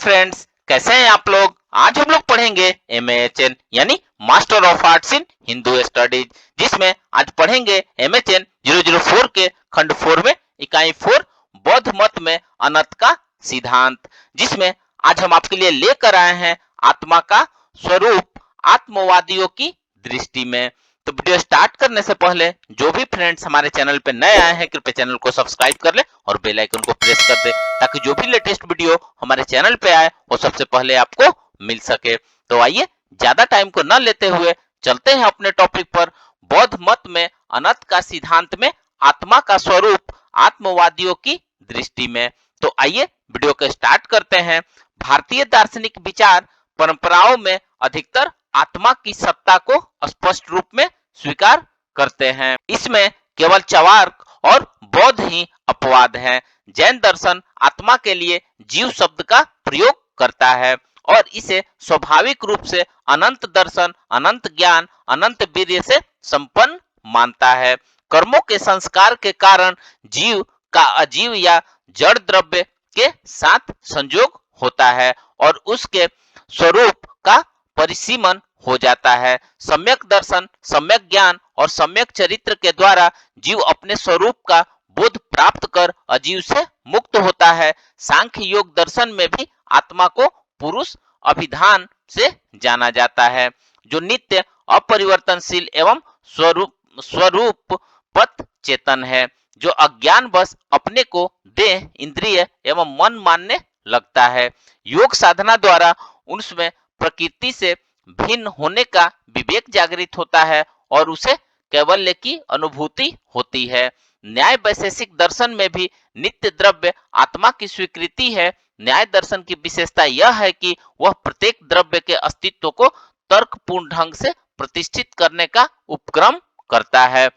Friends, कैसे हैं आप लोग। आज हम लोग पढ़ेंगे MAHN यानी master of arts in Hindu studies, जिसमें आज पढ़ेंगे MHN 004 के खंड 4 में इकाई 4 बौद्ध मत में अनंत का सिद्धांत, जिसमें आज हम आपके लिए लेकर आए हैं आत्मा का स्वरूप आत्मवादियों की दृष्टि में। तो वीडियो स्टार्ट करने से पहले जो भी फ्रेंड्स हमारे चैनल पे नए आए हैं, कृपया चैनल को सब्सक्राइब कर ले और बेल आइकन को प्रेस कर दे, ताकि जो भी लेटेस्ट वीडियो हमारे चैनल पे आए वो सबसे पहले आपको मिल सके। तो आइए ज्यादा टाइम को न लेते हुए चलते हैं अपने टॉपिक पर। बौद्ध मत में अनंत का सिद्धांत में आत्मा का स्वरूप आत्मवादियों की दृष्टि में। तो आइए वीडियो को स्टार्ट करते हैं। भारतीय दार्शनिक विचार परंपराओं में अधिकतर आत्मा की सत्ता को स्पष्ट रूप में स्वीकार करते हैं। इसमें केवल चवार्क और बौद्ध ही अपवाद हैं। जैन दर्शन आत्मा के लिए जीव शब्द का प्रयोग करता है और इसे स्वाभाविक रूप से अनंत दर्शन, अनंत ज्ञान, अनंत वीर्य से संपन्न मानता है। कर्मों के संस्कार के कारण जीव का अजीव या जड़ द्रव्य के साथ संयोग होता है और उसके स्वरूप का परिसीमन हो जाता है। सम्यक दर्शन, सम्यक ज्ञान और सम्यक चरित्र के द्वारा जीव अपने स्वरूप का बोध प्राप्त कर अजीव से मुक्त होता है। सांख्य योग दर्शन में भी आत्मा को पुरुष अभिधान से जाना जाता है, जो नित्य अपरिवर्तनशील एवं स्वरूप पत चेतन है, जो अज्ञान बस अपने को देह, इंद्रिय एवं मन मानने लगता है। योग साधना द्वारा उसमें प्रकृति से भिन्न होने का विवेक जागृत होता है और उसे कैवल्य की अनुभूति होती है। न्याय वैशेषिक दर्शन में भी नित्य द्रव्य आत्मा की स्वीकृति है। न्याय दर्शन की विशेषता यह है कि वह प्रत्येक द्रव्य के अस्तित्व को तर्कपूर्ण ढंग से प्रतिष्ठित करने का उपक्रम करता है।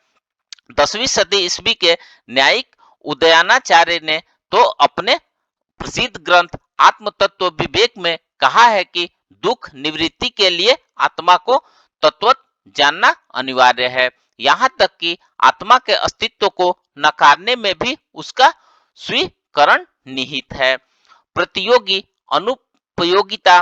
10वीं सदी ईस्वी के न्यायिक उदयनाचार्य ने तो अपने प्रसिद्ध ग्रंथ आत्म तत्व विवेक में कहा है कि दुख निवृत्ति के लिए आत्मा को तत्वत जानना अनिवार्य है। यहाँ तक कि आत्मा के अस्तित्व को नकारने में भी उसका स्वीकरण निहित है। प्रतियोगी अनुपयोगिता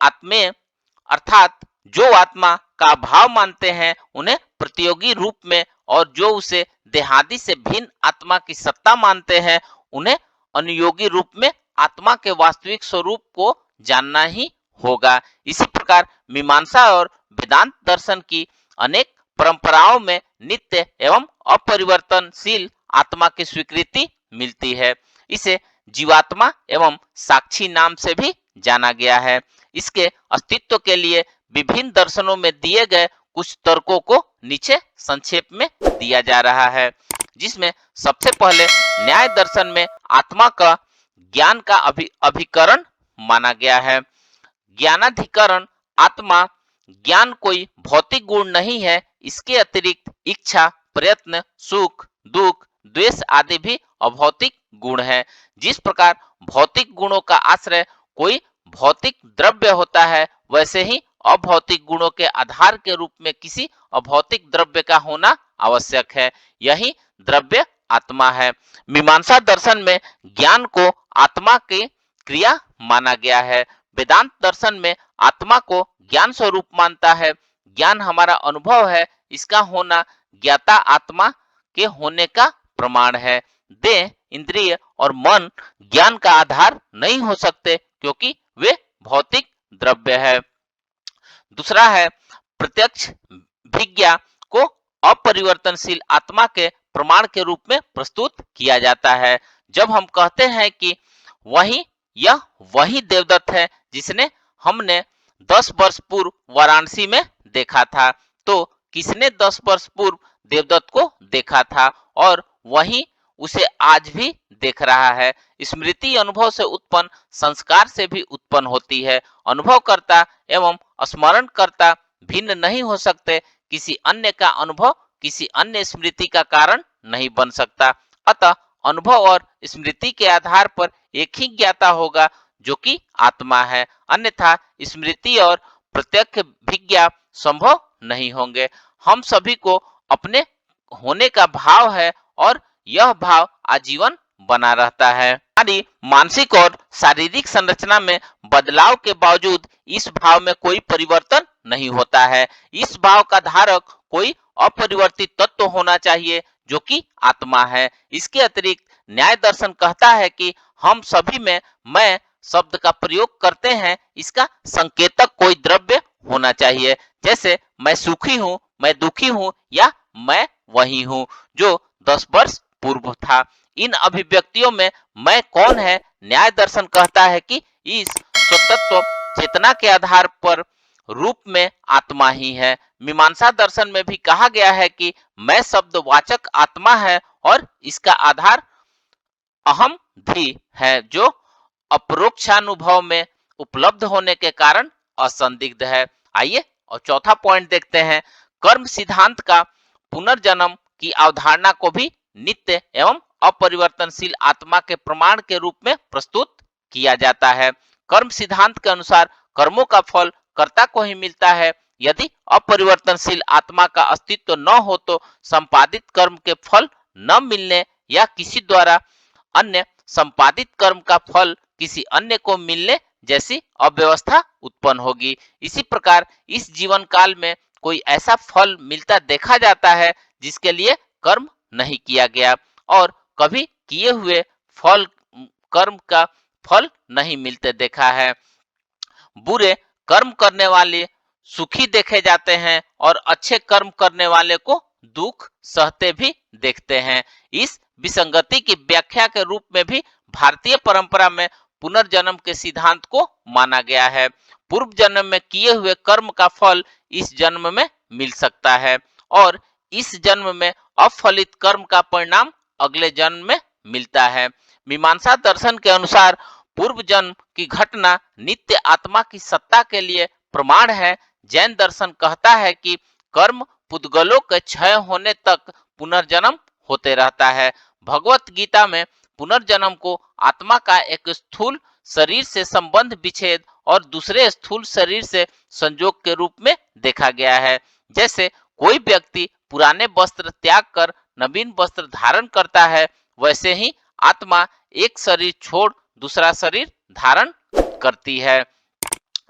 आत्मे अर्थात जो आत्मा का भाव मानते हैं उन्हें प्रतियोगी रूप में, और जो उसे देहादि से भिन्न आत्मा की सत्ता मानते हैं उन्हें अनुयोगी रूप में आत्मा के वास्तविक स्वरूप को जानना ही होगा। इसी प्रकार मीमांसा और वेदांत दर्शन की अनेक परंपराओं में नित्य एवं अपरिवर्तनशील आत्मा की स्वीकृति मिलती है। इसे जीवात्मा एवं साक्षी नाम से भी जाना गया है। इसके अस्तित्व के लिए विभिन्न दर्शनों में दिए गए कुछ तर्कों को नीचे संक्षेप में दिया जा रहा है, जिसमें सबसे पहले न्याय दर्शन में आत्मा का ज्ञान का अभिकरण माना गया है। ज्ञानाधिकरण आत्मा ज्ञान कोई भौतिक गुण नहीं है, इसके अतिरिक्त इच्छा, प्रयत्न, सुख, दुख, द्वेष आदि भी अभौतिक गुण है। जिस प्रकार भौतिक गुणों का आश्रय कोई भौतिक द्रव्य होता है, वैसे ही अभौतिक गुणों के आधार के रूप में किसी अभौतिक द्रव्य का होना आवश्यक है। यही द्रव्य आत्मा है। मीमांसा दर्शन में ज्ञान को आत्मा की क्रिया माना गया है। वेदांत दर्शन में आत्मा को ज्ञान स्वरूप मानता है। ज्ञान हमारा अनुभव है, इसका होना ज्ञाता आत्मा के होने का प्रमाण है। देह, इंद्रिय और मन ज्ञान का आधार नहीं हो सकते, क्योंकि वे भौतिक द्रव्य है। दूसरा है प्रत्यक्ष विज्ञा को अपरिवर्तनशील आत्मा के प्रमाण के रूप में प्रस्तुत किया जाता है। जब हम कहते हैं कि वही देवदत्त है जिसने हमने 10 वर्ष पूर्व वाराणसी में देखा था, तो किसने 10 वर्ष पूर्व देवदत्त को देखा था और वही उसे आज भी देख रहा है। स्मृति अनुभव से उत्पन्न संस्कार से भी उत्पन्न होती है। अनुभवकर्ता एवं स्मरणकर्ता भिन्न नहीं हो सकते। किसी अन्य का अनुभव किसी अन्य स्मृति का कारण नहीं बन सकता। अतः अनुभव और स्मृति के आधार पर एक ही ज्ञाता होगा, जो कि आत्मा है, अन्यथा स्मृति और प्रत्यक्ष विज्ञा संभव नहीं होंगे। हम सभी को अपने होने का भाव है और यह भाव आजीवन बना रहता है। हमारी मानसिक और शारीरिक संरचना में बदलाव के बावजूद इस भाव में कोई परिवर्तन नहीं होता है। इस भाव का धारक कोई अपरिवर्तित तत्व होना चाहिए जो कि आत्मा है। इसके अतिरिक्त न्याय दर्शन कहता है कि हम सभी में मैं शब्द का प्रयोग करते हैं, इसका संकेतक कोई द्रव्य होना चाहिए, जैसे मैं सुखी हूँ, मैं दुखी हूँ या मैं वही हूँ जो 10 वर्ष पूर्व था। इन अभिव्यक्तियों में मैं कौन है, न्याय दर्शन कहता है कि इस स्वतत्व चेतना के आधार पर रूप में आत्मा ही है। मीमांसा दर्शन में भी कहा गया है कि मैं शब्द वाचक आत्मा है और इसका आधार अहम भी है जो अपरोक्षानुभव में उपलब्ध होने के कारण असंदिग्ध है। आइए और चौथा पॉइंट देखते हैं। कर्म सिद्धांत का पुनर्जन्म की अवधारणा को भी नित्य एवं अपरिवर्तनशील आत्मा के प्रमाण के रूप में प्रस्तुत किया जाता है। कर्म सिद्धांत के अनुसार कर्मों का फल कर्ता को ही मिलता है। यदि अपरिवर्तनशील आत्मा का अस्तित्व न हो तो संपादित कर्म के फल न मिलने या किसी द्वारा अन्य संपादित कर्म का फल किसी अन्य को मिलने जैसी अव्यवस्था उत्पन्न होगी। इसी प्रकार इस जीवन काल में कोई ऐसा फल मिलता देखा जाता है जिसके लिए कर्म नहीं किया गया और कभी किए हुए फल कर्म का फल नहीं मिलते देखा है। बुरे कर्म करने वाले सुखी देखे जाते हैं और अच्छे कर्म करने वाले को दुख सहते भी देखते हैं। इस विसंगति की व्याख्या के रूप में भी भारतीय परंपरा में पुनर्जन्म के सिद्धांत को माना गया है। पूर्व जन्म में किए हुए कर्म का फल इस जन्म में मिल सकता है और इस जन्म में अफलित कर्म का परिणाम अगले जन्म में मिलता है। मीमांसा दर्शन के अनुसार पूर्व जन्म की घटना नित्य आत्मा की सत्ता के लिए प्रमाण है। जैन दर्शन कहता है कि कर्म पुद्गलों के क्षय होने तक पुनर्जन्म होते रहता है। भगवत गीता में पुनर्जन्म को आत्मा का एक स्थूल शरीर से संबंध विच्छेद और दूसरे स्थूल शरीर से संयोग के रूप में देखा गया है। जैसे कोई व्यक्ति पुराने वस्त्र त्याग कर नवीन वस्त्र धारण करता है, वैसे ही आत्मा एक शरीर छोड़ दूसरा शरीर धारण करती है।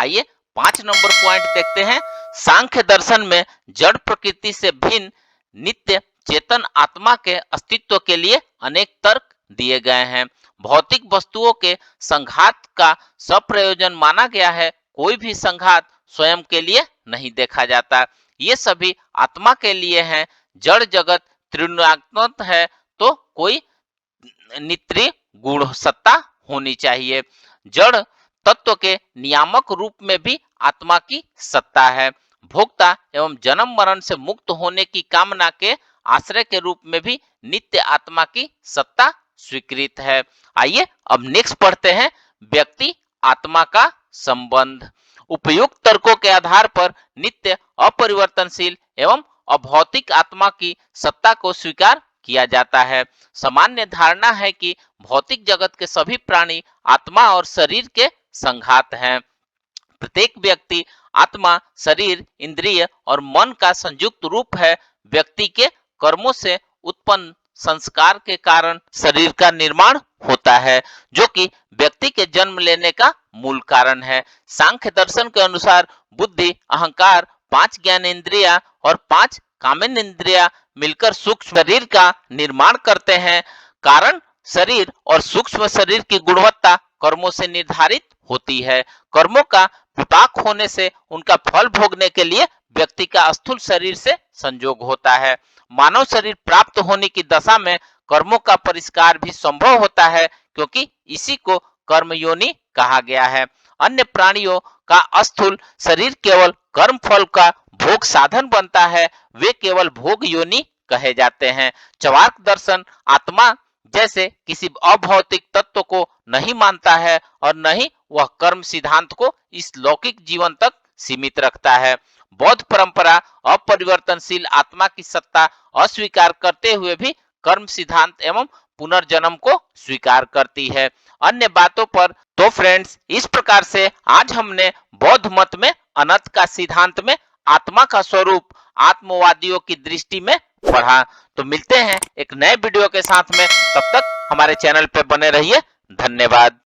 आइए 5 नंबर पॉइंट देखते हैं। सांख्य दर्शन में जड़ प्रकृति से भिन्न नित्य चेतन आत्मा के अस्तित्व के लिए अनेक तर्क दिए गए हैं। भौतिक वस्तुओं के संघात का सप्रयोजन माना गया है। कोई भी संघात स्वयं के लिए नहीं देखा जाता, ये सभी आत्मा के लिए हैं। जड़ जगत त्रिगुणात्मक है तो कोई नित्य गुण सत्ता होनी चाहिए। जड़ तत्व के नियामक रूप में भी आत्मा की सत्ता है। भोक्ता एवं जन्म मरण से मुक्त होने की कामना के आश्रय के रूप में भी नित्य आत्मा की सत्ता स्वीकृत है। आइए अब नेक्स्ट पढ़ते हैं। व्यक्ति आत्मा का संबंध। उपयुक्त तर्कों के आधार पर नित्य अपरिवर्तनशील एवं अभौतिक आत्मा की सत्ता को स्वीकार किया जाता है। सामान्य धारणा है कि भौतिक जगत के सभी प्राणी आत्मा और शरीर के संघात हैं। प्रत्येक व्यक्ति आत्मा, शरीर, इंद्रिय और मन का संयुक्त रूप है। व्यक्ति के कर्मों से उत्पन्न संस्कार के कारण शरीर का निर्माण होता है जो कि व्यक्ति के जन्म लेने का मूल कारण है। सांख्य दर्शन के अनुसार बुद्धि, अहंकार, 5 ज्ञानेंद्रिया और 5 कामेंद्रिया मिलकर सूक्ष्म शरीर का निर्माण करते हैं। कारण शरीर और सूक्ष्म शरीर की गुणवत्ता कर्मों से निर्धारित होती है। कर्मों का विपाक होने से उनका फल भोगने के लिए व्यक्ति का स्थूल शरीर से संयोग होता है। मानव शरीर प्राप्त होने की दशा में कर्मों का परिष्कार भी संभव होता है क्योंकि इसी को कर्म योनि कहा गया है। अन्य प्राणियों का स्थूल शरीर केवल कर्म फल का भोग साधन बनता है, वे केवल भोग योनि कहे जाते हैं। चवार्क दर्शन आत्मा जैसे किसी अभौतिक तत्व को नहीं मानता है और न ही वह कर्म सिद्धांत को इस लौकिक जीवन तक सीमित रखता है। बौद्ध परंपरा अपरिवर्तनशील आत्मा की सत्ता अस्वीकार करते हुए भी कर्म सिद्धांत एवं पुनर्जन्म को स्वीकार करती है। अन्य बातों पर तो फ्रेंड्स, इस प्रकार से आज हमने बौद्ध मत में अनंत का सिद्धांत में आत्मा का स्वरूप आत्मवादियों की दृष्टि में पढ़ा। तो मिलते हैं एक नए वीडियो के साथ में, तब तक हमारे चैनल पे बने रहिए। धन्यवाद।